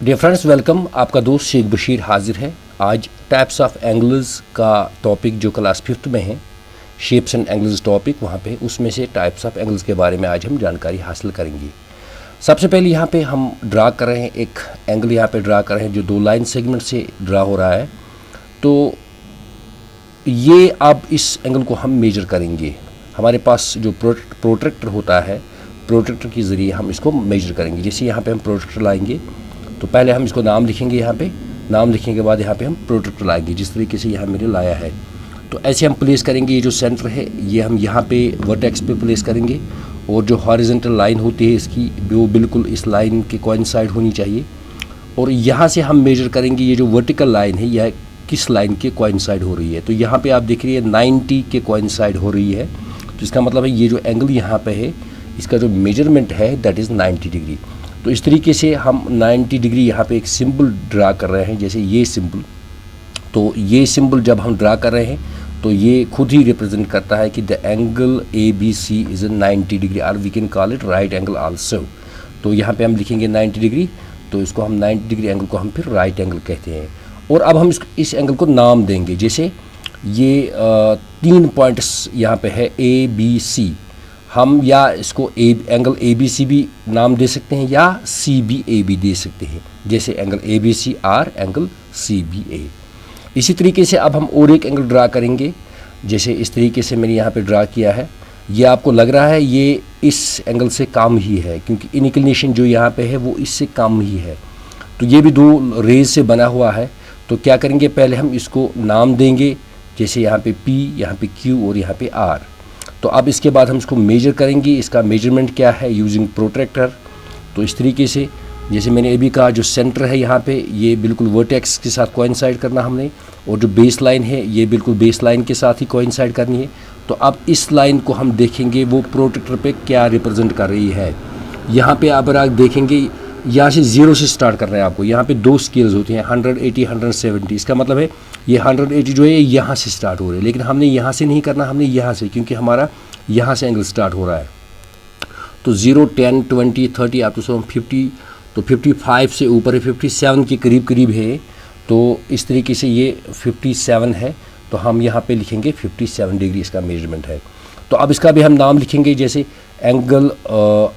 Dear friends, welcome. आपका दोस्त शेख बशीर हाजिर है। आज टाइप्स ऑफ एंगल्स का टॉपिक जो क्लास 5th में है, शेप्स एंड एंगल्स टॉपिक, वहाँ पे उसमें से टाइप्स ऑफ एंगल्स के बारे में आज हम जानकारी हासिल करेंगे। सबसे पहले यहाँ पे हम ड्रा कर रहे हैं एक एंगल, यहाँ पे ड्रा कर रहे हैं जो 2 लाइन सेगमेंट से ड्रा हो रहा है। तो ये अब इस एंगल को हम मेजर करेंगे। हमारे पास जो प्रोट्रैक्टर होता है, प्रोट्रैक्टर के ज़रिए हम इसको मेजर करेंगे। जैसे यहाँ पे हम प्रोट्रैक्टर लाएंगे तो पहले हम इसको नाम लिखेंगे, यहाँ पे नाम लिखने के बाद यहाँ पे हम प्रोट्रैक्टर लाएंगे जिस तरीके से यहाँ मैंने लाया है। तो ऐसे हम प्लेस करेंगे। ये जो सेंटर है ये हम यहाँ पे वर्टेक्स पे प्लेस करेंगे और जो हॉरिजॉन्टल लाइन होती है इसकी वो बिल्कुल इस लाइन के कोइंसाइड होनी चाहिए। और यहाँ से हम मेजर करेंगे ये जो वर्टिकल लाइन है यह किस लाइन के कोइंसाइड हो रही है। तो यहाँ पे आप देख रही है 90 के कोइंसाइड हो रही है। तो इसका मतलब है ये जो एंगल यहाँ पे है इसका जो मेजरमेंट है दैट इज़ 90 डिग्री। तो इस तरीके से हम 90 डिग्री यहाँ पे एक सिंबल ड्रा कर रहे हैं, जैसे ये सिंबल। तो ये सिंबल जब हम ड्रा कर रहे हैं तो ये खुद ही रिप्रेजेंट करता है कि the angle ABC is 90 degree, और we can call it right angle also. तो यहाँ पे हम लिखेंगे 90 डिग्री, तो इसको हम 90 डिग्री एंगल को हम फिर राइट एंगल कहते हैं। और अब हम इस एंगल को नाम देंगे। जैसे ये 3 पॉइंट्स यहाँ पे है ABC, हम या इसको एंगल ABC भी नाम दे सकते हैं या CBA भी दे सकते हैं, जैसे एंगल ABC और एंगल CBA। इसी तरीके से अब हम और एक एंगल ड्रा करेंगे। जैसे इस तरीके से मैंने यहाँ पे ड्रा किया है। ये आपको लग रहा है ये इस एंगल से कम ही है क्योंकि इनक्लिनेशन जो यहाँ पे है वो इससे कम ही है। तो ये भी 2 रेज से बना हुआ है। तो क्या करेंगे, पहले हम इसको नाम देंगे, जैसे यहाँ पे P, यहाँ पे Q और यहाँ पे R। तो अब इसके बाद हम इसको मेजर करेंगे। इसका मेजरमेंट क्या है यूजिंग प्रोट्रैक्टर। तो इस तरीके से जैसे मैंने अभी कहा, जो सेंटर है यहाँ पे ये बिल्कुल वर्टेक्स के साथ कोइंसाइड करना हमने, और जो बेस लाइन है ये बिल्कुल बेस लाइन के साथ ही कोइंसाइड करनी है। तो अब इस लाइन को हम देखेंगे वो प्रोट्रैक्टर पे क्या रिप्रेजेंट कर रही है। यहाँ पे आप देखेंगे यहाँ से 0 से स्टार्ट करना है आपको। यहाँ पे 2 स्केल्स होती हैं 180, 170। इसका मतलब है ये 180 जो है यहाँ से स्टार्ट हो रही है, लेकिन हमने यहाँ से नहीं करना, हमने यहाँ से, क्योंकि हमारा यहाँ से एंगल स्टार्ट हो रहा है। तो 0, 10, 20, 30 आप तो 50, तो 55 से ऊपर है, 57 के करीब करीब है। तो इस तरीके से ये 57 है। तो हम यहाँ पे लिखेंगे 57 डिग्री इसका मेजरमेंट है। तो अब इसका भी हम नाम लिखेंगे, जैसे एंगल।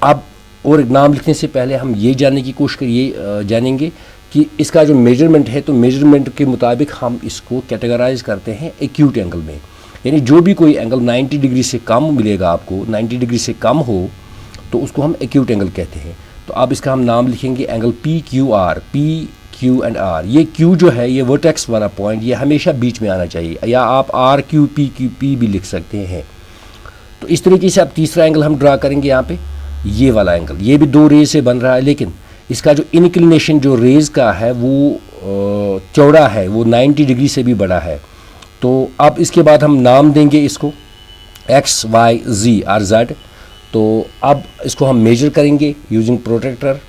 अब और नाम लिखने से पहले हम ये जानने की कोशिश करिए, जानेंगे कि इसका जो मेजरमेंट है, तो मेजरमेंट के मुताबिक हम इसको कैटेगराइज करते हैं एक्यूट एंगल में। यानी जो भी कोई एंगल 90 डिग्री से कम मिलेगा आपको, 90 डिग्री से कम हो तो उसको हम एक्यूट एंगल कहते हैं। तो अब इसका हम नाम लिखेंगे angle PQR, P, Q and R। ये Q जो है ये वर्टेक्स वाला पॉइंट, ये हमेशा बीच में आना चाहिए, या आप RQP भी लिख सकते हैं। तो इस तरीके से अब तीसरा एंगल हम ड्रा करेंगे यहाँ पे, ये वाला एंगल। ये भी 2 रेज से बन रहा है, लेकिन इसका जो इनक्लिनेशन जो रेज का है वो चौड़ा है, वो 90 डिग्री से भी बड़ा है। तो अब इसके बाद हम नाम देंगे इसको X, Y, Z और Z। तो अब इसको हम मेजर करेंगे यूजिंग प्रोट्रैक्टर।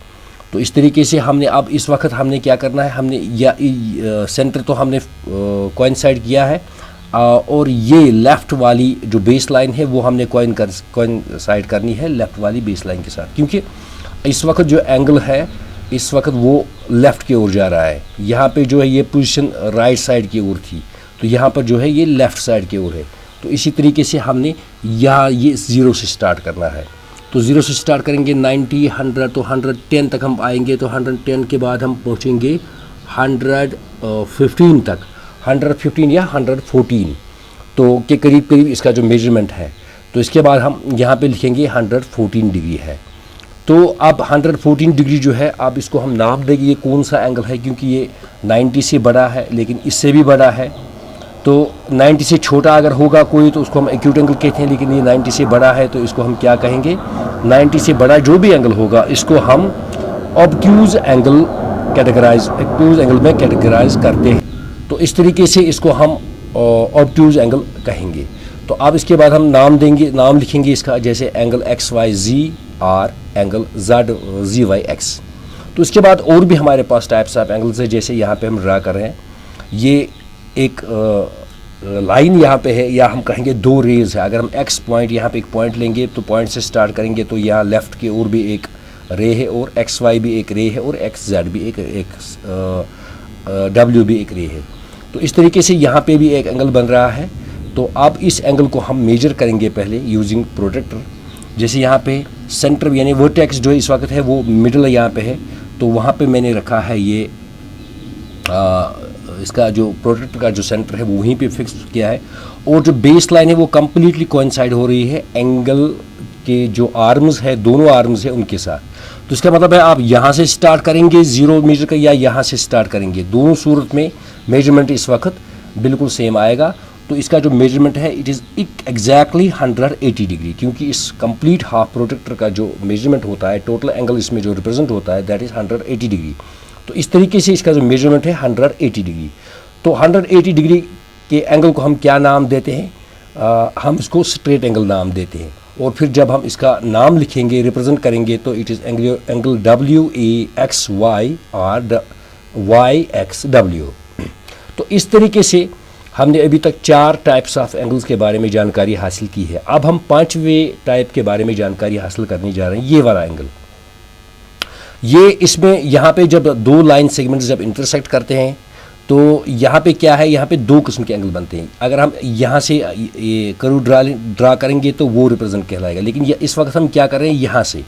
तो इस तरीके से हमने अब इस वक्त हमने क्या करना है, हमने या सेंटर तो हमने कोइंसाइड किया है, और ये लेफ़्ट वाली जो बेस लाइन है वो हमने कोइंसाइड करनी है लेफ़्ट वाली बेस लाइन के साथ, क्योंकि इस वक्त जो एंगल है इस वक्त वो लेफ़्ट की ओर जा रहा है। यहाँ पे जो है ये पोजीशन राइट साइड की ओर थी, तो यहाँ पर जो है ये लेफ़्ट साइड की ओर है। तो इसी तरीके से हमने यहाँ ये 0 से स्टार्ट करना है। तो 0 से स्टार्ट करेंगे 90, 100, तो 110 तक हम आएंगे। तो 110 के बाद हम पहुँचेंगे 115 तक, 115 या 114 तो के करीब करीब इसका जो मेजरमेंट है। तो इसके बाद हम यहाँ पे लिखेंगे 114 डिग्री है। तो अब 114 डिग्री जो है, अब इसको हम नाप देंगे ये कौन सा एंगल है, क्योंकि ये 90 से बड़ा है लेकिन इससे भी बड़ा है। तो 90 से छोटा अगर होगा कोई तो उसको हम एक्यूट एंगल कहते हैं, लेकिन ये 90 से बड़ा है तो इसको हम क्या कहेंगे, 90 से बड़ा जो भी एंगल होगा इसको हम ऑब्ट्यूज एंगल में कैटेगराइज करते हैं। तो इस तरीके से इसको हम ऑब्ट्यूज एंगल कहेंगे। तो अब इसके बाद हम नाम देंगे, नाम लिखेंगे इसका, जैसे एंगल XYZ और एंगल ZYX। तो इसके बाद और भी हमारे पास टाइप्स ऑफ एंगल्स है। जैसे यहाँ पे हम ड्रा कर रहे हैं, ये एक लाइन यहाँ पे है, या हम कहेंगे 2 रेज है। अगर हम X पॉइंट यहाँ पे एक पॉइंट लेंगे तो पॉइंट से स्टार्ट करेंगे तो यहाँ लेफ़्ट की ओर भी एक रे है और एक्स वाई भी एक रे है और एक्स जेड भी एक डब्ल्यू भी एक रे है। तो इस तरीके से यहाँ पे भी एक एंगल बन रहा है। तो अब इस एंगल को हम मेजर करेंगे पहले यूजिंग प्रोट्रैक्टर। जैसे यहाँ पे सेंटर यानी वर्टेक्स जो इस वक्त है वो मिडल यहाँ पे है, तो वहाँ पे मैंने रखा है ये इसका जो प्रोट्रैक्टर का जो सेंटर है वो वहीं पे फिक्स किया है, और जो बेस लाइन है वो कम्प्लीटली कोइंसाइड हो रही है एंगल के जो आर्म्स है, दोनों आर्म्स है उनके साथ। तो इसका मतलब है आप यहाँ से स्टार्ट करेंगे 0 मीटर का या यहाँ से स्टार्ट करेंगे, दोनों सूरत में मेजरमेंट इस वक्त बिल्कुल सेम आएगा। तो इसका जो मेजरमेंट है इट इज़ एग्जैक्टली 180 डिग्री, क्योंकि इस कंप्लीट हाफ प्रोट्रैक्टर का जो मेजरमेंट होता है, टोटल एंगल इसमें जो रिप्रेजेंट होता है दैट इज़ 180 डिग्री। तो इस तरीके से इसका जो मेजरमेंट है 180 डिग्री। तो 180 डिग्री के एंगल को हम क्या नाम देते हैं, हम इसको स्ट्रेट एंगल नाम देते हैं। और फिर जब हम इसका नाम लिखेंगे, रिप्रेजेंट करेंगे, तो it is angle WAXY YXW। तो इस तरीके से हमने अभी तक 4 टाइप्स ऑफ एंगल्स के बारे में जानकारी हासिल की है। अब हम 5वें टाइप के बारे में जानकारी हासिल करने जा रहे हैं, ये वाला एंगल। ये इसमें यहाँ पे जब 2 लाइन सेगमेंट्स जब इंटरसेक्ट करते हैं तो यहाँ पे क्या है, यहाँ पे 2 किस्म के एंगल बनते हैं। अगर हम यहाँ से ये कर्व ड्रा करेंगे तो वो रिप्रेजेंट कहलाएगा, लेकिन इस वक्त हम क्या कर रहे हैं यहाँ से।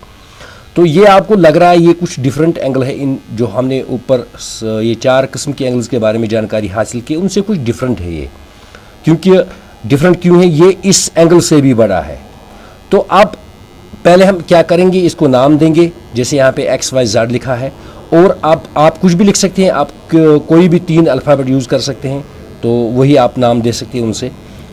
तो ये आपको लग रहा है ये कुछ डिफरेंट एंगल है, इन जो हमने ऊपर ये 4 किस्म के एंगल्स के बारे में जानकारी हासिल की उनसे कुछ डिफरेंट है ये। क्योंकि डिफरेंट क्यों है, ये इस एंगल से भी बड़ा है। तो अब पहले हम क्या करेंगे, इसको नाम देंगे, जैसे यहाँ पे XYZ लिखा है, और आप कुछ भी लिख सकते हैं, आप कोई भी 3 अल्फ़ाबेट यूज़ कर सकते हैं, तो वही आप नाम दे सकते हैं उनसे।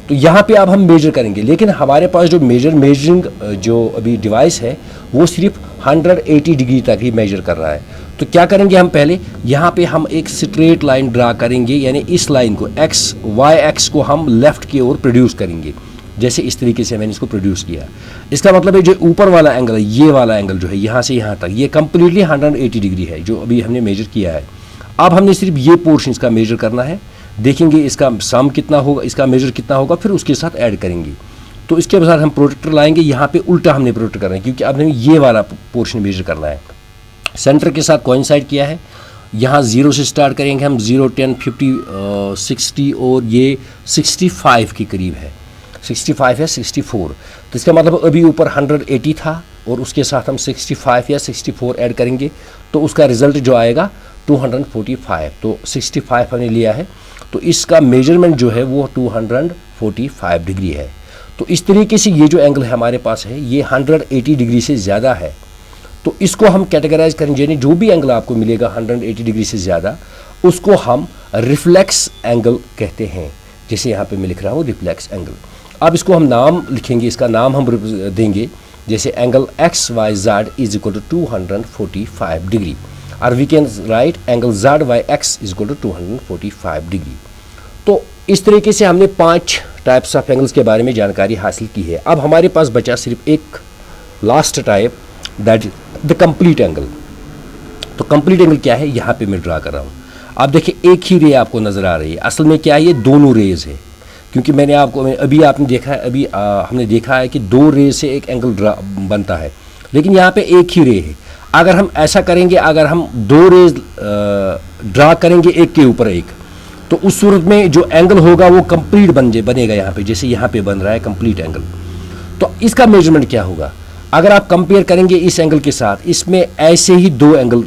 तो यहाँ पे अब हम मेजर करेंगे, लेकिन हमारे पास जो मेजरिंग जो अभी डिवाइस है वो सिर्फ 180 डिग्री तक ही मेजर कर रहा है। तो क्या करेंगे, हम पहले यहाँ पे हम एक स्ट्रेट लाइन ड्रा करेंगे, यानी इस लाइन को YX को हम लेफ़्ट की ओर प्रोड्यूस करेंगे, जैसे इस तरीके से मैंने इसको प्रोड्यूस किया। इसका मतलब है जो ऊपर वाला एंगल है, ये वाला एंगल जो है यहाँ से यहाँ तक, ये कम्प्लीटली 180 डिग्री है जो अभी हमने मेजर किया है। अब हमने सिर्फ ये पोर्शन इसका मेजर करना है, देखेंगे इसका सम कितना होगा, इसका मेजर कितना होगा, फिर उसके साथ ऐड करेंगे। तो इसके बाद हम प्रोट्रैक्टर लाएंगे, यहाँ पे उल्टा हमने प्रोट्रैक्टर करना है, क्योंकि अब हमें ये वाला पोर्शन मेजर करना है। सेंटर के साथ कोइंसाइड किया है, यहाँ 0 से स्टार्ट करेंगे हम, 0, 10, 50, 60 और ये 65 के करीब है, 65 है 64। तो इसका मतलब अभी ऊपर 180 था और उसके साथ हम 65 या 64 ऐड करेंगे, तो उसका रिजल्ट जो आएगा 245। तो 65 हमने लिया है, तो इसका मेजरमेंट जो है वो 245 डिग्री है। तो इस तरीके से ये जो एंगल है हमारे पास है ये 180 डिग्री से ज़्यादा है। तो इसको हम कैटेगराइज करेंगे, यानी जो भी एंगल आपको मिलेगा 180 डिग्री से ज़्यादा, उसको हम रिफ्लेक्स एंगल कहते हैं। जैसे यहाँ पे मैं लिख रहा हूँ रिफ्लेक्स एंगल। अब इसको हम नाम लिखेंगे, इसका नाम हम देंगे, जैसे angle XYZ is equal to 245 degree, और we can write angle ZYX is equal to 245 degree. तो इस तरीके से हमने 5 टाइप्स ऑफ एंगल्स के बारे में जानकारी हासिल की है। अब हमारे पास बचा सिर्फ एक last type, that is the complete angle. तो कंप्लीट एंगल क्या है, यहाँ पे मैं ड्रा कर रहा हूँ। आप देखिए एक ही रे आपको नज़र आ रही है, असल में क्या है ये दोनों रेज है, क्योंकि अभी आपने देखा है, अभी हमने देखा है कि 2 रे से एक एंगल बनता है, लेकिन यहाँ पे एक ही रे है। अगर हम ऐसा करेंगे, अगर हम 2 रेज ड्रा करेंगे एक के ऊपर एक, तो उस सूरत में जो एंगल होगा वो कंप्लीट बनेगा यहाँ पे, जैसे यहाँ पे बन रहा है कंप्लीट एंगल। तो इसका मेजरमेंट क्या होगा, अगर आप कंपेयर करेंगे इस एंगल के साथ, इसमें ऐसे ही 2 एंगल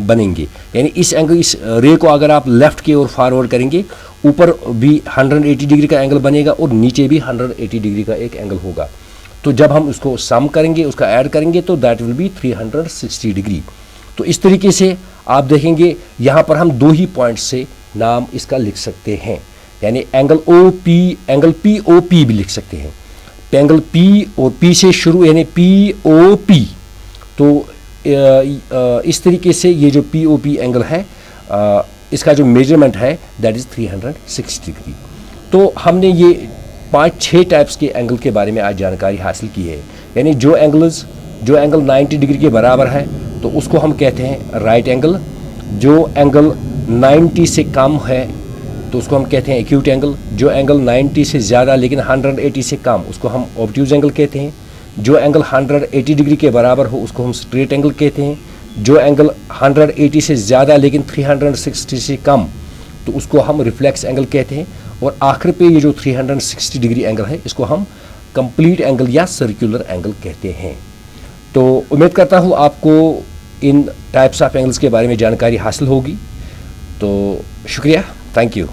बनेंगे, यानी इस रे को अगर आप लेफ्ट की ओर फॉरवर्ड करेंगे, ऊपर भी 180 डिग्री का एंगल बनेगा और नीचे भी 180 डिग्री का एक एंगल होगा। तो जब हम उसको सम करेंगे, उसका ऐड करेंगे, तो दैट विल बी 360 डिग्री। तो इस तरीके से आप देखेंगे यहाँ पर हम 2 ही पॉइंट से नाम इसका लिख सकते हैं, यानी एंगल एंगल POP भी लिख सकते हैं। एंगल P और P से शुरू, यानी POP। तो इस तरीके से ये जो POP एंगल है, इसका जो मेजरमेंट है दैट इज़ 360 डिग्री। तो हमने ये 5-6 टाइप्स के एंगल के बारे में आज जानकारी हासिल की है, यानी जो एंगल 90 डिग्री के बराबर है तो उसको हम कहते हैं राइट एंगल, जो एंगल 90 से कम है तो उसको हम कहते हैं एक्यूट एंगल, जो एंगल 90 से ज़्यादा लेकिन 180 से कम उसको हम ऑब्ट्यूज एंगल कहते हैं, जो एंगल 180 डिग्री के बराबर हो उसको हम स्ट्रेट एंगल कहते हैं, जो एंगल 180 से ज़्यादा लेकिन 360 से कम तो उसको हम रिफ्लेक्स एंगल कहते हैं, और आखिर पे ये जो 360 डिग्री एंगल है इसको हम कंप्लीट एंगल या सर्कुलर एंगल कहते हैं। तो उम्मीद करता हूँ आपको इन टाइप्स ऑफ एंगल्स के बारे में जानकारी हासिल होगी। तो शुक्रिया, थैंक यू।